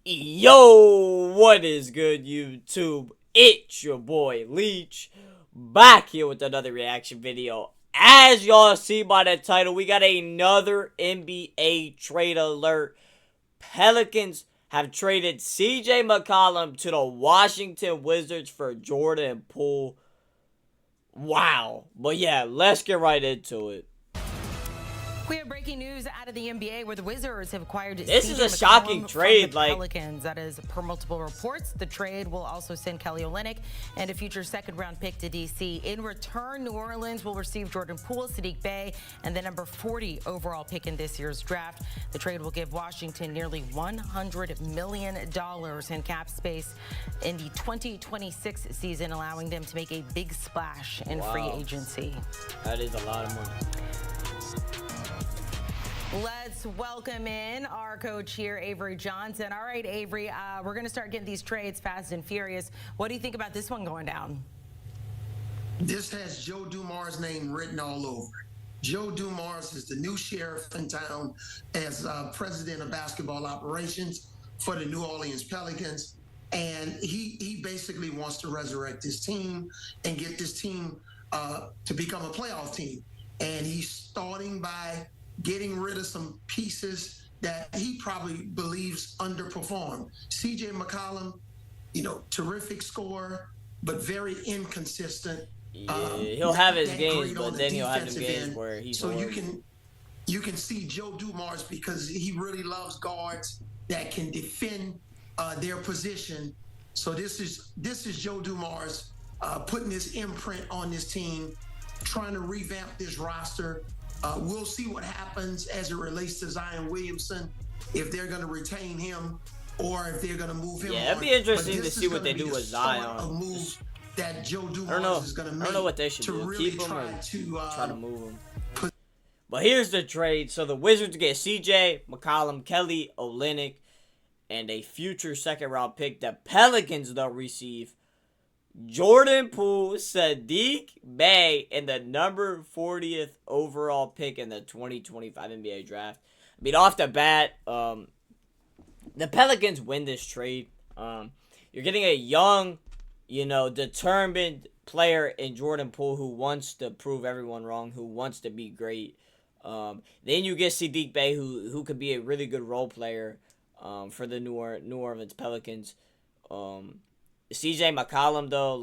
Yo, what is good, YouTube? It's your boy Leach, back here with another reaction video. As y'all see by the title, we got another NBA trade alert. Pelicans have traded CJ McCollum to the Washington Wizards for Jordan Poole. Wow. But yeah, let's get right into it. We have breaking news out of the NBA where the Wizards have acquired this is a shocking trade. From the Pelicans. That is per multiple reports. The trade will also send Kelly Olynyk and a future second-round pick to DC. In return, New Orleans will receive Jordan Poole, Saddiq Bey, and the number 40 overall pick in this year's draft. The trade will give Washington nearly $100 million in cap space in the 2026 season, allowing them to make a big splash in free agency. That is a lot of money. Let's welcome in our coach here, Avery Johnson. All right, Avery, we're going to start getting these trades fast and furious. What do you think about this one going down? This has Joe Dumars' name written all over it. Joe Dumars is the new sheriff in town as president of basketball operations for the New Orleans Pelicans. And he basically wants to resurrect his team and get this team to become a playoff team. And he's starting by getting rid of some pieces that he probably believes underperformed. CJ McCollum, terrific scorer, but very inconsistent. Yeah, he'll have his games, but then he'll have the games where he's so you can see Joe Dumars, because he really loves guards that can defend their position. So this is Joe Dumars putting his imprint on this team, trying to revamp this roster. We'll see what happens as it relates to Zion Williamson, if they're going to retain him or if they're going to move him. Yeah, it'd be interesting to see what they do with Zion. A move that Joe Dumars is going to make. I don't know what they should do. Really Keep him or try to move him. Put But here's the trade. So the Wizards get CJ McCollum, Kelly Olynyk, and a future second-round pick. The Pelicans, though, receive Jordan Poole, Saddiq Bey, and the number 40th overall pick in the 2025 NBA draft. I mean, off the bat, the Pelicans win this trade. You're getting a young, determined player in Jordan Poole who wants to prove everyone wrong, who wants to be great. Then you get Saddiq Bey, who could be a really good role player for the New Orleans Pelicans. CJ McCollum, though,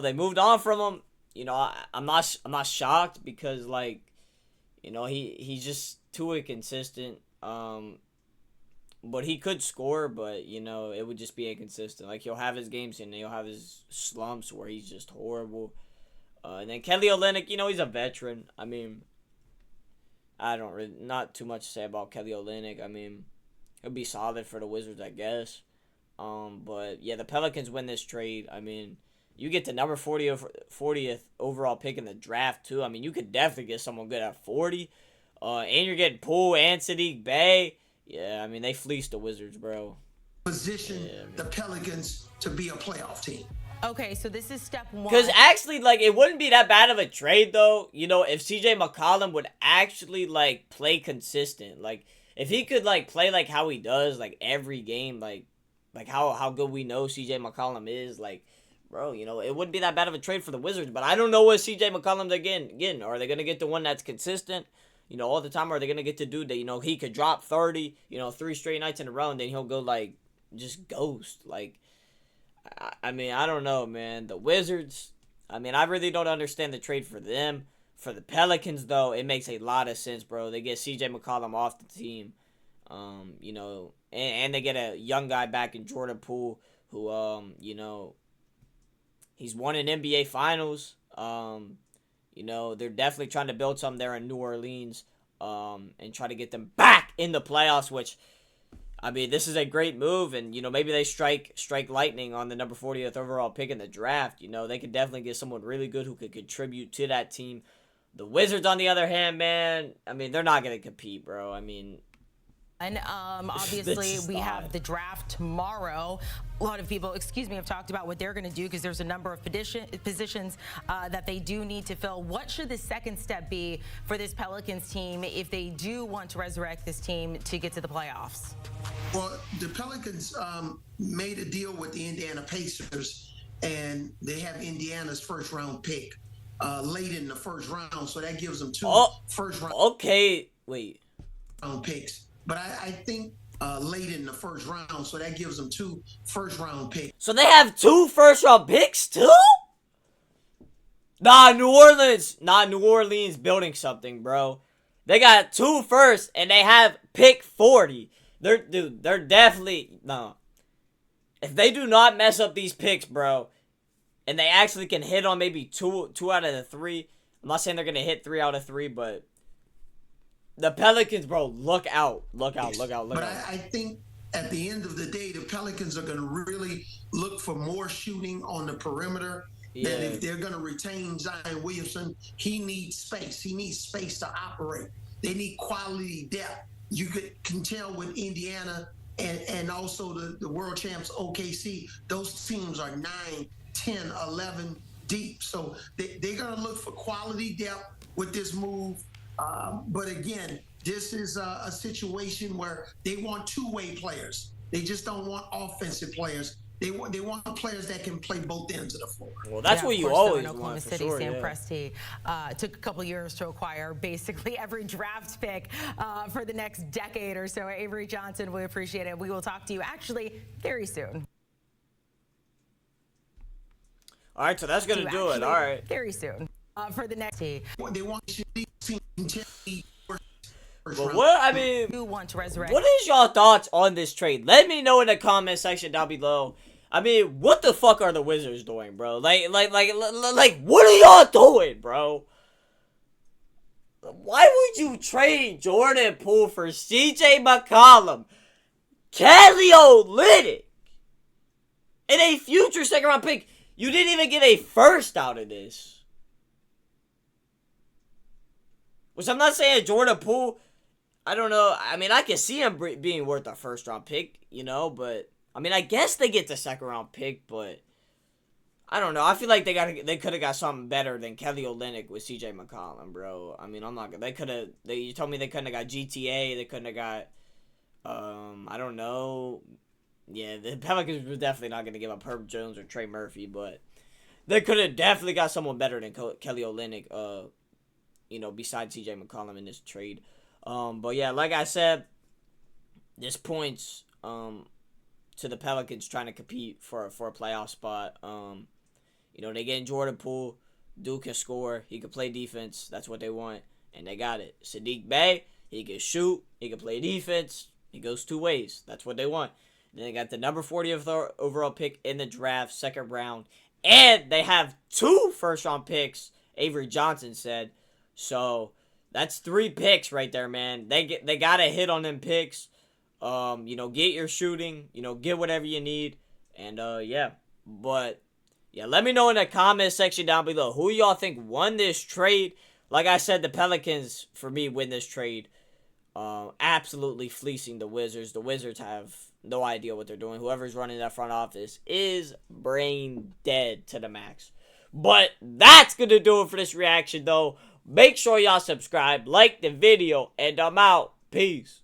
they moved on from him. I'm not shocked because, he's just too inconsistent. But he could score, but, it would just be inconsistent. He'll have his games and he'll have his slumps where he's just horrible. And then Kelly Olynyk, he's a veteran. I mean, not too much to say about Kelly Olynyk. I mean, he'll be solid for the Wizards, I guess. But yeah, the Pelicans win this trade. I mean, you get the number 40th overall pick in the draft too. I mean, you could definitely get someone good at 40. And you're getting Poole and Saddiq Bey. Yeah, I mean, they fleeced the Wizards, bro. Position the Pelicans to be a playoff team. Okay, so this is step one. Because actually, it wouldn't be that bad of a trade, though. If CJ McCollum would actually, play consistent. If he could, play, how he does, every game, how good we know CJ McCollum is, bro, it wouldn't be that bad of a trade for the Wizards. But I don't know what CJ McCollum they're getting. Are they going to get the one that's consistent, all the time? Or are they going to get the dude that, he could drop 30, 3 straight nights in a row, and then he'll go, just ghost. I mean, I don't know, man. The Wizards, I mean, I really don't understand the trade for them. For the Pelicans, though, it makes a lot of sense, bro. They get CJ McCollum off the team, and they get a young guy back in Jordan Poole who, he's won an NBA Finals. They're definitely trying to build something there in New Orleans and try to get them back in the playoffs, which, I mean, this is a great move. And, maybe they strike lightning on the number 40th overall pick in the draft. They could definitely get someone really good who could contribute to that team. The Wizards, on the other hand, man, I mean, they're not going to compete, bro. I mean, And obviously, we have the draft tomorrow. A lot of people, have talked about what they're going to do because there's a number of positions that they do need to fill. What should the second step be for this Pelicans team if they do want to resurrect this team to get to the playoffs? Well, the Pelicans made a deal with the Indiana Pacers, and they have Indiana's first round pick late in the first round, so that gives them two Oh, first round okay. Wait. picks. But I think late in the first round, so that gives them two first round picks. So they have 2 first round picks too? Nah, New Orleans building something, bro. They got 2 firsts and they have pick 40. They're definitely no. If they do not mess up these picks, bro, and they actually can hit on maybe two out of the 3. I'm not saying they're gonna hit 3 out of 3, but the Pelicans, bro, look out. But I think at the end of the day, the Pelicans are going to really look for more shooting on the perimeter. Yeah. That if they're going to retain Zion Williamson, he needs space. He needs space to operate. They need quality depth. You can tell with Indiana and also the world champs OKC, those teams are 9, 10, 11 deep. So they're going to look for quality depth with this move. But again, this is a situation where they want two-way players. They just don't want offensive players. They want players that can play both ends of the floor. Well, that's what you always want, for sure. Sam Presti took a couple years to acquire basically every draft pick for the next decade or so. Avery Johnson, we appreciate it. We will talk to you actually very soon. All right, so that's going to do it. All right. Very soon. For the next team. They want but what what is y'all thoughts on this trade? Let me know in the comment section down below. I mean, what the fuck are the Wizards doing, bro? Like, what are y'all doing, bro? Why would you trade Jordan Poole for CJ McCollum, Kelly Olynyk, and a future second round pick? You didn't even get a first out of this. Which I'm not saying Jordan Poole, I don't know. I mean, I can see him being worth a first round pick, you know, but I mean, I guess they get the second round pick, but I don't know. I feel like they could have got something better than Kelly Olynyk with CJ McCollum, bro. I mean, I'm not gonna. You told me they couldn't have got GTA. They couldn't have got. I don't know. Yeah, the Pelicans were definitely not gonna give up Herb Jones or Trey Murphy, but they could have definitely got someone better than Kelly Olynyk. You know, besides CJ McCollum in this trade. But yeah, like I said, this points to the Pelicans trying to compete for a playoff spot. You know, they getting Jordan Poole. Dude can score. He can play defense. That's what they want. And they got it. Saddiq Bey, he can shoot. He can play defense. He goes 2 ways. That's what they want. Then they got the number 40 overall pick in the draft, second round. And they have 2 first-round picks, Avery Johnson said. So that's 3 picks right there, man. They gotta hit on them picks. You know, get your shooting. You know, get whatever you need. And yeah. But yeah, let me know in the comment section down below who y'all think won this trade. Like I said, the Pelicans for me win this trade. Absolutely fleecing the Wizards. The Wizards have no idea what they're doing. Whoever's running that front office is brain dead to the max. But that's gonna do it for this reaction, though. Make sure y'all subscribe, like the video, and I'm out. Peace.